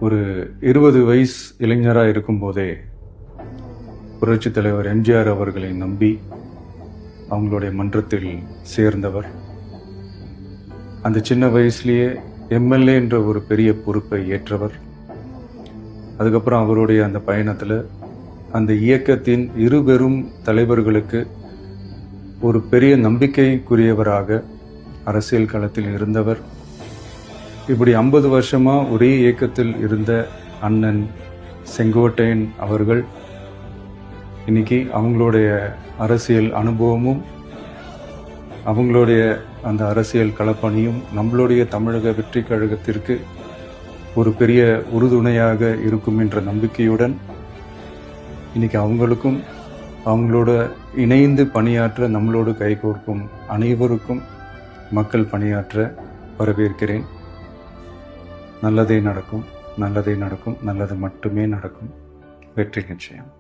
ஒரு 20 வயசு இளைஞராக இருக்கும்போதே புரட்சித் தலைவர் எம்ஜிஆர் அவர்களை நம்பி அவங்களுடைய மன்றத்தில் சேர்ந்தவர். அந்த சின்ன வயசுலேயே எம்எல்ஏ என்ற ஒரு பெரிய பொறுப்பை ஏற்றவர். அதுக்கப்புறம் அவருடைய அந்த பயணத்தில் அந்த இயக்கத்தின் இருபெரும் தலைவர்களுக்கு ஒரு பெரிய நம்பிக்கைக்குரியவராக அரசியல் களத்தில் இருந்தவர். இப்படி 50 வருஷமா ஒரே இயக்கத்தில் இருந்த அண்ணன் செங்கோட்டையன் அவர்கள் இன்னைக்கு அவங்களுடைய அரசியல் அனுபவமும் அவங்களுடைய அந்த அரசியல் களப்பணியும் நம்மளுடைய தமிழக வெற்றி கழகத்திற்கு ஒரு பெரிய உறுதுணையாக இருக்கும் என்ற நம்பிக்கையுடன் இன்னைக்கு அவங்களுக்கும் அவங்களோட இணைந்து பணியாற்ற நம்மளோடு கைகோர்க்கும் அனைவருக்கும் மக்கள் பணியாற்ற வரவேற்கிறேன். நல்லதே நடக்கும், நல்லதே நடக்கும், நல்லது மட்டுமே நடக்கும். வெற்றி நிச்சயம்.